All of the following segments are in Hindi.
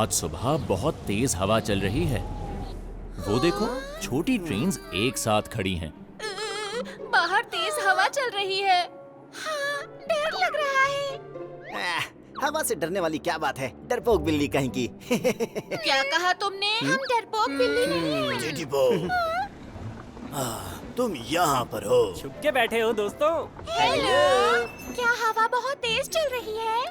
आज सुबह बहुत तेज हवा चल रही है। वो देखो, छोटी ट्रेन्स एक साथ खड़ी हैं। बाहर तेज हवा चल रही है। हाँ, डर लग रहा है। हवा से डरने वाली क्या बात है, डरपोक बिल्ली कहीं की। क्या कहा तुमने? हम डरपोक बिल्ली नहीं हैं। तुम यहाँ पर हो? छुप के बैठे हो दोस्तों? हेलो, क्या हवा बहुत तेज चल रही है?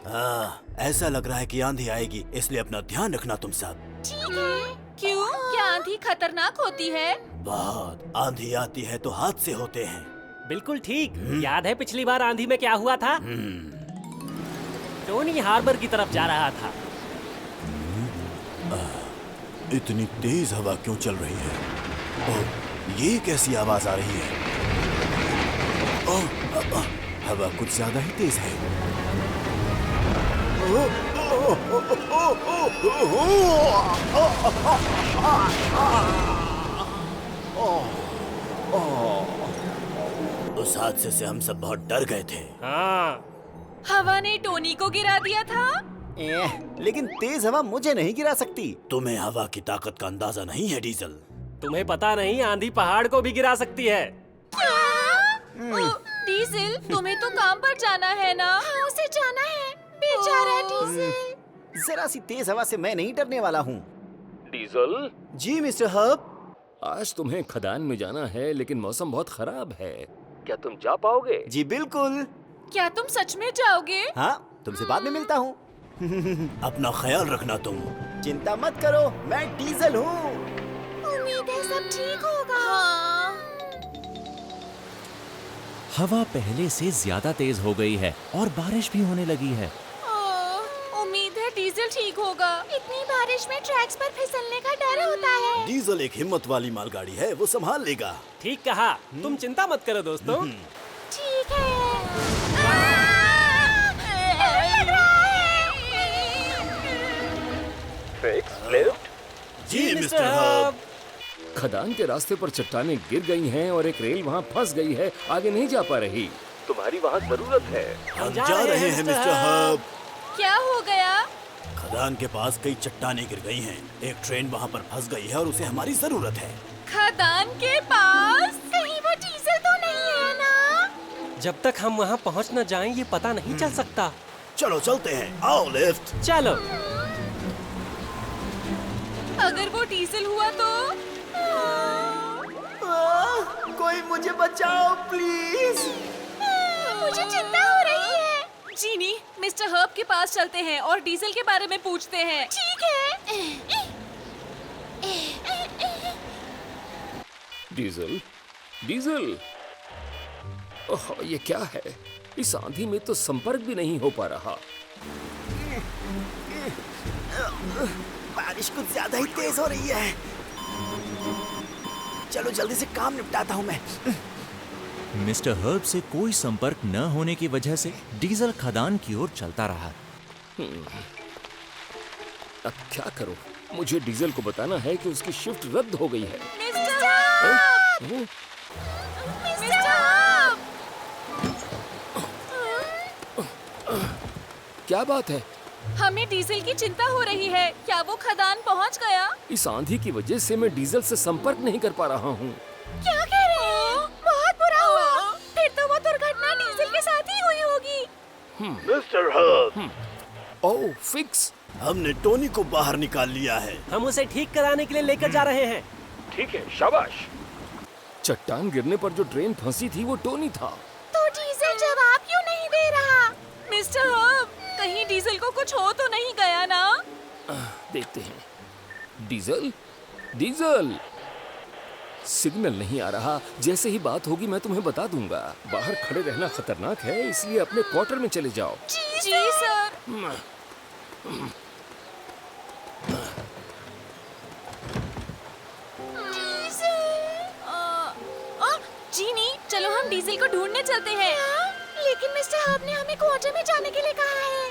ऐसा लग रहा है कि आंधी आएगी, इसलिए अपना ध्यान रखना तुम सब। ठीक है। क्यों? क्या आंधी खतरनाक होती है? बहुत आंधी आती है तो हादसे होते हैं। बिल्कुल ठीक। याद है पिछली बार आंधी में क्या हुआ था? टोनी हार्बर की तरफ जा रहा था। इतनी तेज हवा क्यों चल रही है? ओह, ये कैसी आवाज आ रही है? हवा कुछ ज्यादा ही तेज है। उस हादसे से हम सब बहुत डर गए थे। हाँ। हवा ने टोनी को गिरा दिया था। लेकिन तेज हवा मुझे नहीं गिरा सकती। तुम्हें हवा की ताकत का अंदाजा नहीं है डीजल। तुम्हें पता नहीं, आंधी पहाड़ को भी गिरा सकती है। क्या? डीजल, तुम्हें तो काम पर जाना है ना? हाँ, उसे जाना है। बेचारा डीजल। जरा सी तेज हवा से मैं नहीं डरने वाला हूँ। डीजल, जी मिस्टर हर्ब। आज तुम्हें खदान में जाना है, लेकिन मौसम बहुत खराब है। क्या तुम जा पाओगे? जी बिल्कुल। क्या तुम सच में जाओगे? हाँ, तुमसे बाद में मिलता हूँ। अपना ख्याल रखना तुम। चिंता मत करो, मैं डीजल हूँ। उम्मीद है सब ठीक होगा। हाँ। हवा पहले से ज्यादा तेज हो गई है और बारिश भी होने लगी है। उम्मीद है डीजल ठीक होगा। इतनी बारिश में ट्रैक्स पर फिसलने का डर होता है। डीजल एक हिम्मत वाली मालगाड़ी है, वो संभाल लेगा। ठीक कहा। तुम चिंता मत करो दोस्तों। ठीक है। डर लग रहा है। जी मिस्टर हर्ब। खदान के रास्ते पर चट्टानें गिर गई हैं और एक रेल वहाँ फंस गई है, आगे नहीं जा पा रही। तुम्हारी वहाँ जरूरत है। हम जा रहे हैं मिस्टर हर्ब। क्या हो गया? खदान के पास कई चट्टानें गिर गई हैं। एक ट्रेन वहाँ पर फंस गई है और उसे हमारी जरूरत है। खदान के पास? कहीं वो डीजल तो नहीं है ना? जब तक हम वहाँ पहुँच न जाएं, ये पता नहीं चल सकता। चलो चलते हैं, आओ लिफ्ट। चलो। अगर वो डीजल हुआ तो? कोई मुझे बचाओ प्लीज। मुझे चिंता हो रही है। जीनी, मिस्टर हर्ब के पास चलते हैं और डीजल के बारे में पूछते हैं। ठीक है। डीजल, डीजल, ओह, ये क्या है? इस आंधी में तो संपर्क भी नहीं हो पा रहा। बारिश कुछ ज्यादा ही तेज हो रही है। चलो जल्दी से काम निपटाता हूँ मैं। मिस्टर हर्ब से कोई संपर्क न होने की वजह से डीजल खदान की ओर चलता रहा। अब क्या करूं? मुझे डीजल को बताना है कि उसकी शिफ्ट रद्द हो गई है। Mister herb! Mister herb! क्या बात है? हमें डीजल की चिंता हो रही है। क्या वो खदान पहुंच गया? इस आंधी की वजह से मैं डीजल से संपर्क नहीं कर पा रहा हूँ। क्या कह रहे हैं? बहुत बुरा हुआ। फिर तो वो दुर्घटना डीजल के साथ ही हुई होगी। मिस्टर हर्ब, ओह, फिक्स। हमने टोनी को बाहर निकाल लिया है। हम उसे ठीक कराने के लिए लेकर जा रहे हैं। ठीक है, शाबाश। चट्टान गिरने पर जो ट्रेन फंसी थी वो टोनी था। तो डीजल जवाब क्यों नहीं दे रहा? मिस्टर हर्ब, कहीं डीजल को कुछ हो तो नहीं गया ना? देखते हैं। डीजल, डीजल, सिग्नल नहीं आ रहा। जैसे ही बात होगी मैं तुम्हें बता दूंगा। बाहर खड़े रहना खतरनाक है, इसलिए अपने क्वार्टर में चले जाओ। जी सर। जीनी, चलो हम डीजल को ढूंढने चलते हैं। लेकिन मिस्टर हर्ब ने हमें क्वार्टर में जाने के लिए कहा है।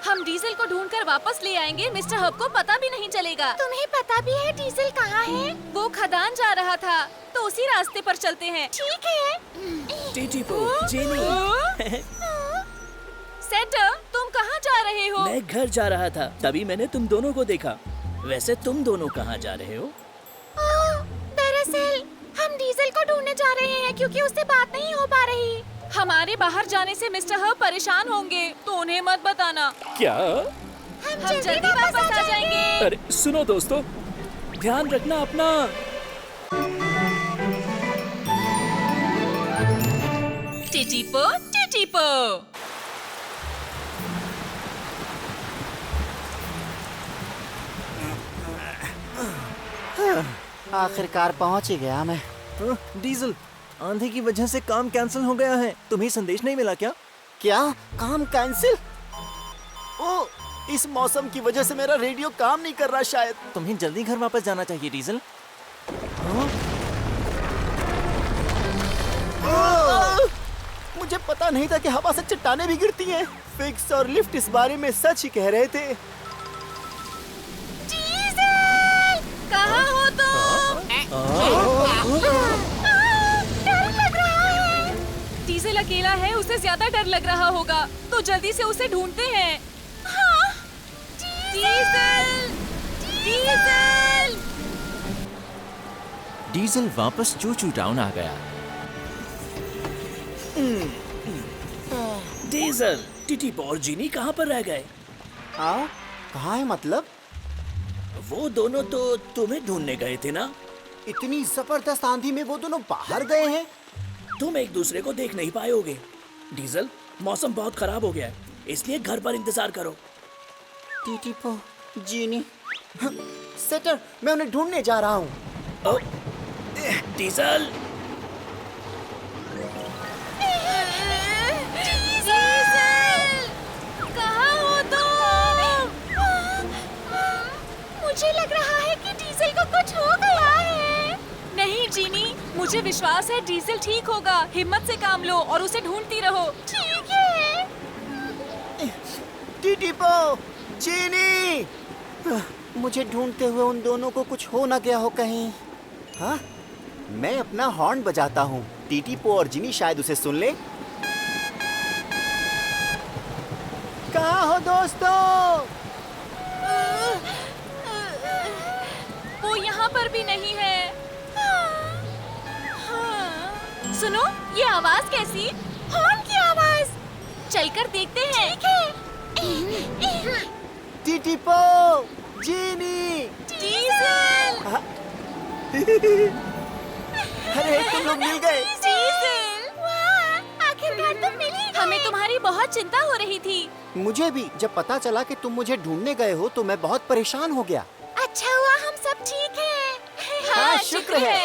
हम डीजल को ढूंढकर वापस ले आएंगे। मिस्टर हर्ब को पता भी नहीं चलेगा। तुम्हें पता भी है डीजल कहाँ है? वो खदान जा रहा था, तो उसी रास्ते पर चलते हैं। ठीक है। टीटी को, जेनी। सेंटर, तुम कहाँ जा रहे हो? मैं घर जा रहा था, तभी मैंने तुम दोनों को देखा। वैसे तुम दोनों कहाँ जा रहे हो? दरअसल हम डीजल को ढूंढने जा रहे हैं क्योंकि उससे बात नहीं हो पा रही। हमारे बाहर जाने से मिस्टर हर्ब परेशान होंगे, तो उन्हें मत बताना। क्या? हम जल्दी वापस आ जाएंगे। अरे सुनो दोस्तों, ध्यान रखना अपना। टिटिपो टिटिपो। आखिरकार पहुंच ही गया मैं। डीजल, आंधी की वजह से काम कैंसिल हो गया है। तुम्हें संदेश नहीं मिला क्या? क्या काम कैंसिल? ओ, इस मौसम की वजह से मेरा रेडियो काम नहीं कर रहा शायद। तुम्हें जल्दी घर वापस जाना चाहिए डीजल। मुझे पता नहीं था कि हवा से चट्टानें भी गिरती हैं। फिक्स और लिफ्ट इस बारे में सच ही कह रहे थे। डीजल, कहाँ हो तुम? डर लग रहा है। डीजल अकेला है, उसे ज्यादा डर लग रहा होगा, तो जल्दी से उसे ढूंढते हैं। हाँ, डीजल, डीजल। डीजल वापस चूचू टाउन आ गया। डीजल, टिटिपो और जीनी कहाँ पर रह गए? हाँ, कहाँ है मतलब? वो दोनों तो तुम्हें ढूंढने गए थे ना? इतनी जबरदस्त आंधी में वो दोनों बाहर गए हैं। तुम एक दूसरे को देख नहीं पाए होगे। डीजल, मौसम बहुत खराब हो गया है, इसलिए घर पर इंतजार करो। टिटिपो, जीनी, सेटर, मैं उन्हें ढूंढने जा रहा हूँ। ओ, डीजल, कहाँ हो तुम? मुझे लग रहा है कि डीजल को कुछ हो गया है। नहीं जीनी, मुझे विश्वास है डीजल ठीक होगा। हिम्मत से काम लो और उसे ढूंढती रहो। ठीक है। टिटिपो, जीनी, मुझे ढूंढते हुए उन दोनों को कुछ हो ना गया हो कहीं। हाँ, मैं अपना हॉर्न बजाता हूँ। टिटिपो और जीनी शायद उसे सुन ले। कहाँ हो दोस्तों? वो यहाँ पर भी नहीं है। हाँ। सुनो, ये आवाज कैसी? हॉर्न की आवाज। चलकर देखते हैं। ठीक है। टिटिपो, जीनी, डीजल, अरे तुम लोग मिल गए। डीजल, वाह, आखिरकार तुम मिली। हमें तुम्हारी बहुत चिंता हो रही थी। मुझे भी जब पता चला कि तुम मुझे ढूंढने गए हो तो मैं बहुत परेशान हो गया। अच्छा हुआ हम सब ठीक हैं। हाँ, शुक्र है।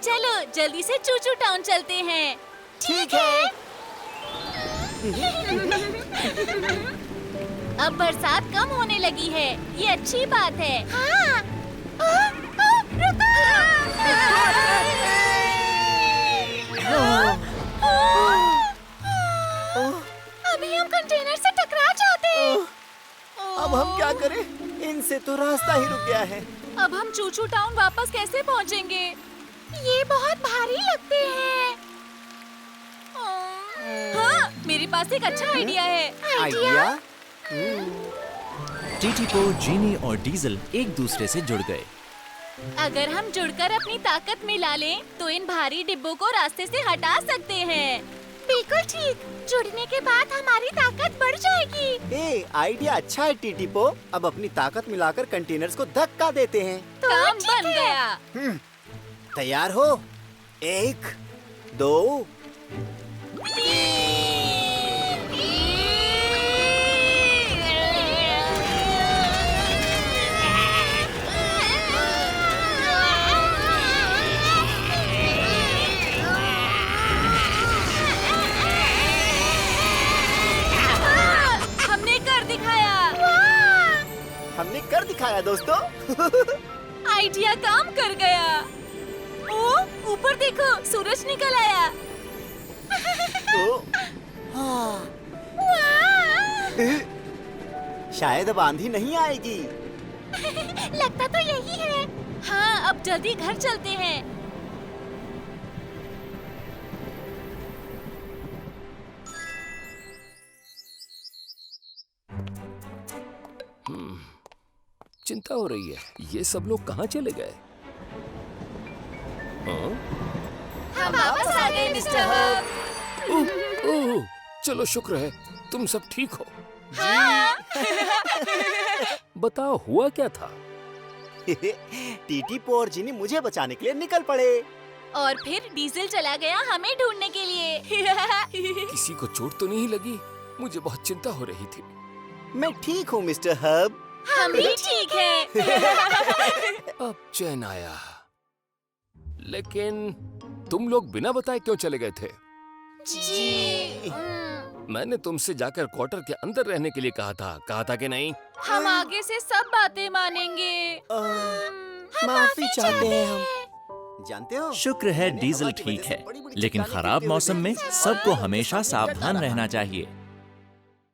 चलो जल्दी से चूचू टाउन चलते हैं। ठीक है। अब बरसात कम होने लगी है, ये अच्छी बात है। हाँ। अभी हम कंटेनर से टकरा जाते हैं। अब हम क्या करें? इनसे तो रास्ता ही रुक गया है। अब हम चूचू टाउन वापस कैसे पहुंचेंगे? ये बहुत भारी लगते हैं। हाँ, मेरे पास एक अच्छा आइडिया है। आइडिया? टिटिपो, जीनी और डीजल एक दूसरे से जुड़ गए। अगर हम जुड़कर अपनी ताकत मिला लें, तो इन भारी डिब्बों को रास्ते से हटा सकते हैं। बिल्कुल ठीक। जुड़ने के बाद हमारी ताकत बढ़ जाएगी। ए, आइडिया अच्छा है टिटिपो। अब अपनी ताकत मिलाकर कंटेनर्स को धक्का देते हैं। काम बन गया। तैयार हो? 1, 2, हमने कर दिखाया दोस्तों। आइडिया काम कर गया। ओ, ऊपर देखो, सूरज निकल आया। ओ, हाँ। शायद अब आंधी नहीं आएगी। लगता तो यही है। हाँ, अब जल्दी घर चलते हैं। चिंता हो रही है। ये सब लोग कहाँ चले गए? हाँ? हम वापस आ गए मिस्टर हब। ओह, चलो शुक्र है तुम सब ठीक हो। हाँ। बताओ हुआ क्या था? टीटी पो और जिनी मुझे बचाने के लिए निकल पड़े। और फिर डीजल चला गया हमें ढूंढने के लिए। किसी को चोट तो नहीं लगी? मुझे बहुत चिंता हो रही थी। मैं ठीक हूँ मिस्टर हब। हम भी ठीक हैं। अब चैन आया। लेकिन तुम लोग बिना बताए क्यों चले गए थे? जी। मैंने तुमसे जाकर क्वार्टर के अंदर रहने के लिए कहा था कि नहीं? हम आगे से सब बातें मानेंगे। हम माफी चाहते हैं हम। जानते हो, शुक्र है मैंने डीजल हवा की ठीक वजह से है, बड़ी-बड़ी लेकिन चट्टानें खराब गिरते हुए मौसम में देखी। सबको और हमेशा मैं डरता सावधान रहा। रहना चाहिए।